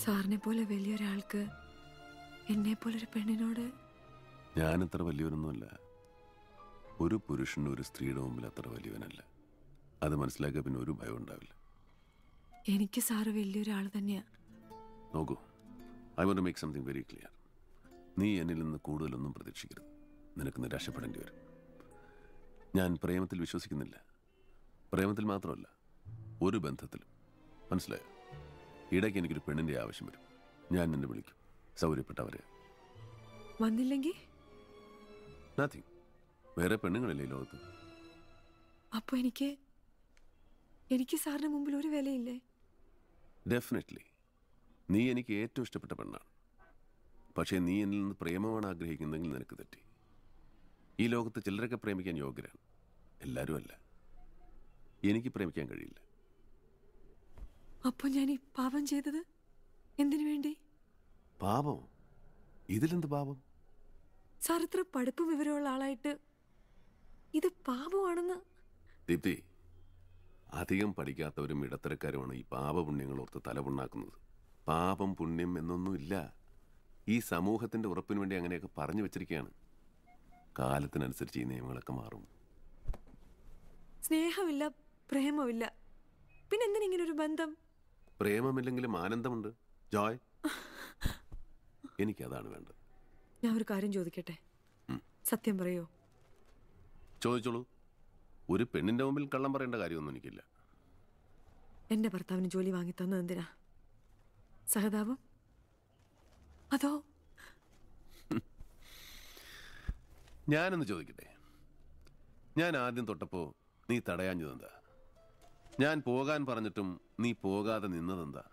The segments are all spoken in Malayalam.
സാറിനെ പോലെ വലിയൊരാൾക്ക് എന്നെ പോലൊരു പെണ്ണിനോട്. ഞാനത്ര വലിയവനൊന്നുമല്ല. ഒരു പുരുഷനും ഒരു സ്ത്രീയുടെ മുമ്പിൽ അത്ര വലിയവനല്ല. അത് മനസ്സിലാക്കിയ പിന്നെ ഒരു ഭയം ഉണ്ടാവില്ല. എനിക്ക് സാറ് വലിയൊരാൾ തന്നെയാ. നോക്കൂ, I want to make something very clear. നീ എന്നിൽ നിന്ന് കൂടുതലൊന്നും പ്രതീക്ഷിക്കരുത്. നിനക്ക് നിരാശപ്പെടേണ്ടി വരും. ഞാൻ പ്രേമത്തിൽ വിശ്വസിക്കുന്നില്ല. പ്രേമത്തിൽ മാത്രമല്ല, ഒരു ബന്ധത്തിലും. മനസ്സിലായോ? ഇടയ്ക്ക് എനിക്കൊരു പെണ്ണിൻ്റെ ആവശ്യം വരും. ഞാൻ നിന്നെ വിളിക്കും. സൗകര്യപ്പെട്ടവരെ വന്നില്ലെങ്കിൽ നത്തിങ്. വേറെ പെണ്ണുങ്ങളില്ലേ ലോകത്ത്? അപ്പൊ എനിക്ക് സാറിന് മുമ്പിൽ ഒരു വിലയില്ലേ? ഡെഫിനറ്റ്ലി. നീ എനിക്ക് ഏറ്റവും ഇഷ്ടപ്പെട്ട പെണ്ണാണ്. പക്ഷേ നീ എന്നിൽ നിന്ന് പ്രേമമാണ് ആഗ്രഹിക്കുന്നതെങ്കിൽ നിനക്ക് തെറ്റി. ഈ ലോകത്ത് ചിലരൊക്കെ പ്രേമിക്കാൻ യോഗ്യരാണ്, എല്ലാവരും അല്ല. എനിക്ക് പ്രേമിക്കാൻ കഴിയില്ല. അപ്പൊ ഞാൻ ഈ പാപം ചെയ്തത് എന്തിനു വേണ്ടി? പാപം? ഇതിലെന്ത് പാപം? സാർ ഇത്ര പഠിപ്പും വിവരമുള്ള ആളായിട്ട് ഇത് പാപമാണെന്ന്. ദീപ്തി, അധികം പഠിക്കാത്തവരും ഇടത്തരക്കാരുമാണ് ഈ പാപപുണ്യങ്ങൾ ഓർത്ത് തലപുണ്ണാക്കുന്നത്. പാപം പുണ്യം എന്നൊന്നുമില്ല. ഈ സമൂഹത്തിന്റെ ഉറപ്പിന് വേണ്ടി അങ്ങനെയൊക്കെ പറഞ്ഞു വെച്ചിരിക്കുകയാണ്. കാലത്തിനനുസരിച്ച് ഈ നിയമങ്ങളൊക്കെ മാറും. സ്നേഹമില്ല, പ്രേമമില്ല, പിന്നെ എന്തിനിങ്ങനെ ഒരു ബന്ധം? പ്രേമമില്ലെങ്കിലും ആനന്ദമുണ്ട്, ജോയ്. എനിക്കതാണ് വേണ്ടത്. ഞാൻ ഒരു കാര്യം ചോദിക്കട്ടെ? സത്യം പറയോ? ചോദിച്ചോളൂ. ഒരു പെണ്ണിന്റെ മുമ്പിൽ കള്ളം പറയേണ്ട കാര്യമൊന്നും എനിക്കില്ല. എന്റെ ഭർത്താവിന് ജോലി വാങ്ങി തന്നത് എന്തിനാ? സഹതാപം? അതോ? ഞാനൊന്ന് ചോദിക്കട്ടെ. ഞാൻ ആദ്യം തൊട്ടപ്പോ നീ തടയാഞ്ഞതെന്താ? ഞാൻ പോകാൻ പറഞ്ഞിട്ടും നീ പോകാതെ നിന്നതെന്താ?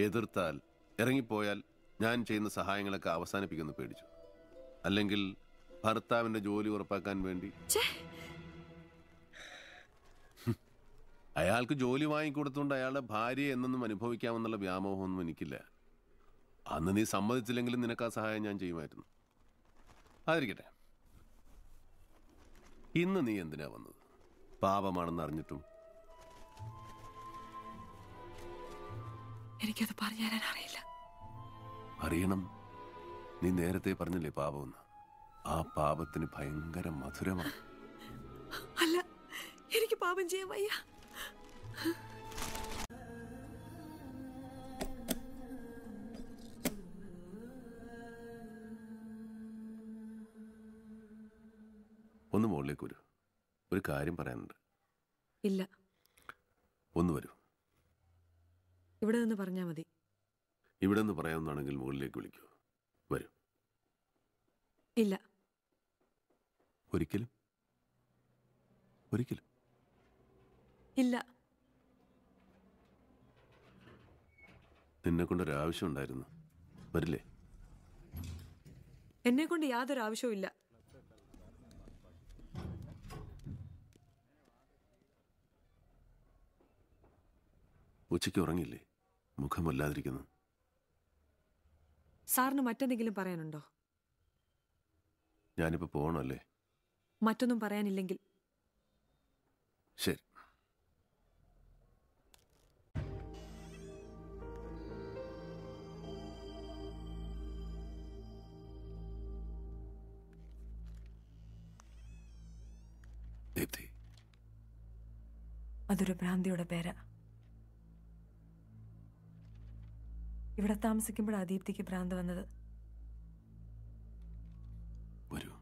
എതിർത്താൽ, ഇറങ്ങിപ്പോയാൽ ഞാൻ ചെയ്യുന്ന സഹായങ്ങളൊക്കെ അവസാനിപ്പിക്കുമെന്ന് പേടിച്ചു? അല്ലെങ്കിൽ ഭർത്താവിന്റെ ജോലി ഉറപ്പാക്കാൻ വേണ്ടി? അയാൾക്ക് ജോലി വാങ്ങിക്കൊടുത്തുകൊണ്ട് അയാളുടെ ഭാര്യ എന്നൊന്നും അനുഭവിക്കാമെന്നുള്ള വ്യാമോഹമൊന്നും എനിക്കില്ല. അന്ന് നീ സമ്മതിച്ചില്ലെങ്കിലും നിനക്ക് ആ സഹായം ഞാൻ ചെയ്യുമായിരുന്നു. അതിരിക്കട്ടെ, ഇന്ന് നീ എന്തിനാ വന്നത്? പാപമാണെന്ന് അറിഞ്ഞിട്ടും. എനിക്കത് പറഞ്ഞു തരാൻ അറിയില്ല. അറിയണം. നീ നേരത്തെ പറഞ്ഞില്ലേ പാപമെന്ന്? ആ പാപത്തിന് ഭയങ്കര മധുരമാണ്. അല്ല, എനിക്ക് പാപം ചെയ്യാൻ വയ്യ. ഒന്ന് മുകളിലേക്ക് വരൂ. ഒരു കാര്യം പറയാനുണ്ട്. ഇല്ല. ഒന്ന് വരൂ. ഇവിടെ നിന്ന് പറഞ്ഞാൽ മതി. ഇവിടെ നിന്ന് പറയാവുന്നതാണെങ്കിൽ മുകളിലേക്ക് വിളിക്കൂ. വരൂ. ഇല്ല. ഒരിക്കലും ഒരിക്കലും ഇല്ല. നിന്നെ കൊണ്ടൊരാവശ്യം ഉണ്ടായിരുന്നു. വരില്ലേ? എന്നെ കൊണ്ട് യാതൊരു ആവശ്യവും ഇല്ല. ഉച്ചയ്ക്ക് ഉറങ്ങില്ലേ? മുഖമല്ലാതിരിക്കുന്നു. സാറിന് മറ്റെന്തെങ്കിലും പറയാനുണ്ടോ? ഞാനിപ്പോ പോകണമല്ലേ? മറ്റൊന്നും പറയാനില്ലെങ്കിൽ ശരി. ദീപ്തി, അതൊരു ഭ്രാന്തിയുടെ പേരാ. ഇവിടെ താമസിക്കുമ്പോഴാണ് ദീപ്തിക്ക് ഭ്രാന്ത് വന്നത്. വരൂ.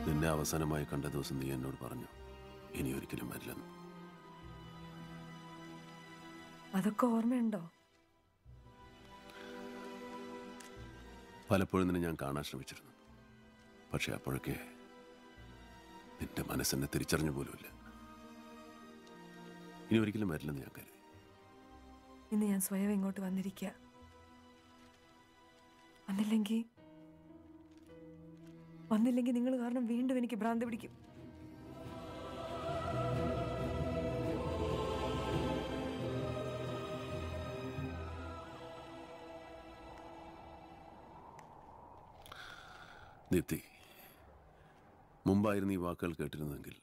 നിന്നെ അവസാനമായി കണ്ട ദിവസം നീ എന്നോട് പറഞ്ഞു ഇനി ഒരിക്കലും വരില്ലെന്ന്. അതൊക്കെ ഓർമ്മയുണ്ടോ? പലപ്പോഴും നിന്നെ ഞാൻ കാണാൻ ശ്രമിച്ചിരുന്നു. പക്ഷെ അപ്പോഴൊക്കെ നിന്റെ മനസ്സെന്നെ തിരിച്ചറിഞ്ഞു പോലുമില്ല. ഇനി ഒരിക്കലും വരില്ലെന്ന് ഞാൻ കരുതി. ഇന്ന് ഞാൻ സ്വയം ഇങ്ങോട്ട് വന്നിരിക്കുക. വന്നില്ലെങ്കിൽ നിങ്ങൾ കാരണം വീണ്ടും എനിക്ക് ഭ്രാന്ത് പിടിക്കും. ദീപ്തി, മുമ്പായിരുന്നു ഈ വാക്കുകൾ കേട്ടിരുന്നെങ്കിൽ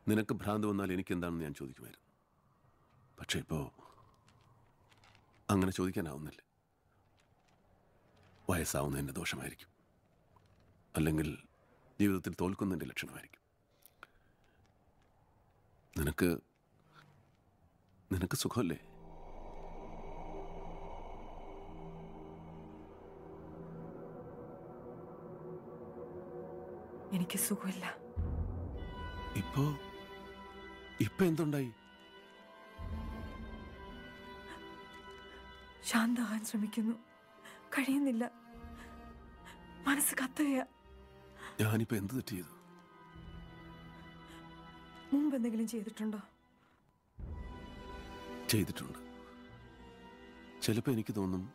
നിനക്ക് ഭ്രാന്ത് വന്നാൽ എനിക്കെന്താണെന്ന് ഞാൻ ചോദിക്കുമായിരുന്നു. പക്ഷേ ഇപ്പോൾ അങ്ങനെ ചോദിക്കാനാവുന്നില്ല. വയസ്സാവുന്നതിൻ്റെ ദോഷമായിരിക്കും, അല്ലെങ്കിൽ ജീവിതത്തിൽ തോൽക്കുന്നതിൻ്റെ ലക്ഷണമായിരിക്കും. നിനക്ക് സുഖമല്ലേ? എനിക്ക് സുഖമില്ല. ഇപ്പൊ എന്തുണ്ടായി? ശാന്തമാകാൻ ശ്രമിക്കുന്നു, കഴിയുന്നില്ല. മനസ്സ് കത്തുകയാ. ഞാനിപ്പോ എന്ത് തെറ്റ് ചെയ്തു? മുമ്പ് എന്തെങ്കിലും ചെയ്തിട്ടുണ്ടോ? ചെയ്തിട്ടുണ്ട്. ചിലപ്പോൾ എനിക്ക് തോന്നും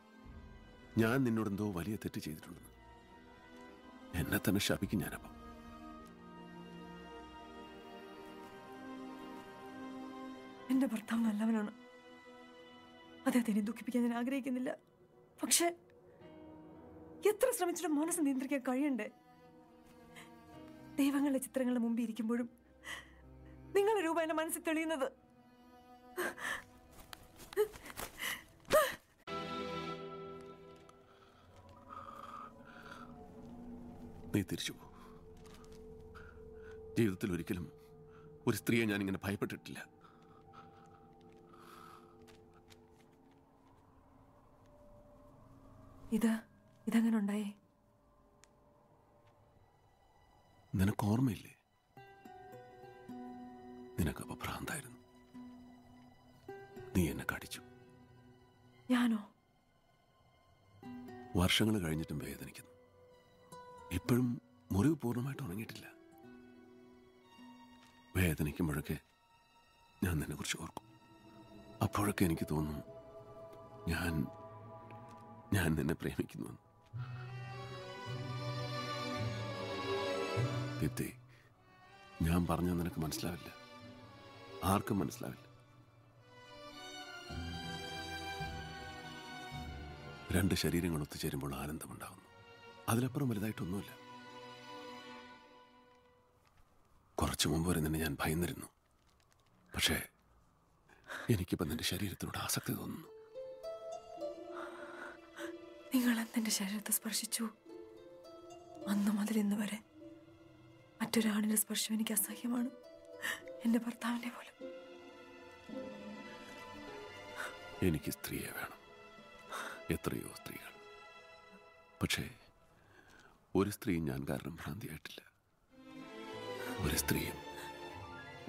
ഞാൻ നിന്നോടെന്തോ വലിയ തെറ്റ് ചെയ്തിട്ടുണ്ടെന്ന്. എന്നെ തന്നെ ശപിക്കും ഞാനപ്പം. എന്റെ ഭർത്താവ് നല്ലവനാണ്, അദ്ദേഹത്തിനെ ദുഃഖിപ്പിക്കാൻ ഞാൻ ആഗ്രഹിക്കുന്നില്ല. പക്ഷെ എത്ര ശ്രമിച്ചിട്ടും മനസ്സ് നിയന്ത്രിക്കാൻ കഴിയണ്ടേ? ദൈവങ്ങളുടെ ചിത്രങ്ങളുടെ മുമ്പിൽ ഇരിക്കുമ്പോഴും നിങ്ങളുടെ രൂപ എന്റെ മനസ്സിൽ തെളിയുന്നത്. നീ തിരിച്ചു പോ. ജീവിതത്തിൽ ഒരിക്കലും ഒരു സ്ത്രീയെ ഞാനിങ്ങനെ ഭയപ്പെട്ടിട്ടില്ല. ഇതെങ്ങനെ ഉണ്ടായി? നിനക്ക് ഓർമ്മയില്ലേ? നിനക്കപ്പോ ഭ്രാന്തായിരുന്നു. നീ എന്നെ കടിച്ചു. ഞാനോ? വർഷങ്ങൾ കഴിഞ്ഞിട്ടും വേദനിക്കുന്നു. ഇപ്പോഴും മുറിവ് പൂർണ്ണമായിട്ട് ഉണങ്ങിയിട്ടില്ല. വേദനിക്കുമ്പോഴൊക്കെ ഞാൻ നിന്നെ കുറിച്ച് ഓർക്കും. അപ്പോഴൊക്കെ എനിക്ക് തോന്നും ഞാൻ നിന്നെ പ്രേമിക്കുന്നുവെന്ന്. ദീപ്തി, ഞാൻ പറഞ്ഞാൽ നിനക്ക് മനസ്സിലാവില്ല, ആർക്കും മനസ്സിലാവില്ല. രണ്ട് ശരീരങ്ങൾ ഒത്തുചേരുമ്പോൾ ആനന്ദമുണ്ടാകുന്നു. അതിലപ്പുറം വലുതായിട്ടൊന്നുമില്ല. കുറച്ചു മുമ്പ് വരെ നിന്നെ ഞാൻ ഭയന്നിരുന്നു. പക്ഷേ എനിക്കിപ്പോൾ നിന്റെ ശരീരത്തിനോട് ആസക്തി തോന്നുന്നു. നിങ്ങൾ എന്റെ ശരീരത്തെ സ്പർശിച്ചു. അന്ന് മുതൽ ഇന്ന് വരെ മറ്റൊരാണിന്റെ സ്പർശം എനിക്ക് അസഹ്യമാണ്. എന്റെ ഭർത്താവിനെ പോലും. എനിക്ക് സ്ത്രീയെ വേണം, എത്രയോ സ്ത്രീകൾ. പക്ഷേ ഒരു സ്ത്രീയും ഞാൻ കാരണം ഭ്രാന്തിയായിട്ടില്ല. ഒരു സ്ത്രീയും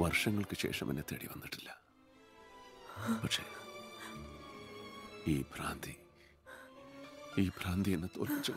വർഷങ്ങൾക്ക് ശേഷം എന്നെ തേടി വന്നിട്ടില്ല. പക്ഷേ ഈ ഭ്രാന്തി എന്നെ തോൽപ്പിച്ചു.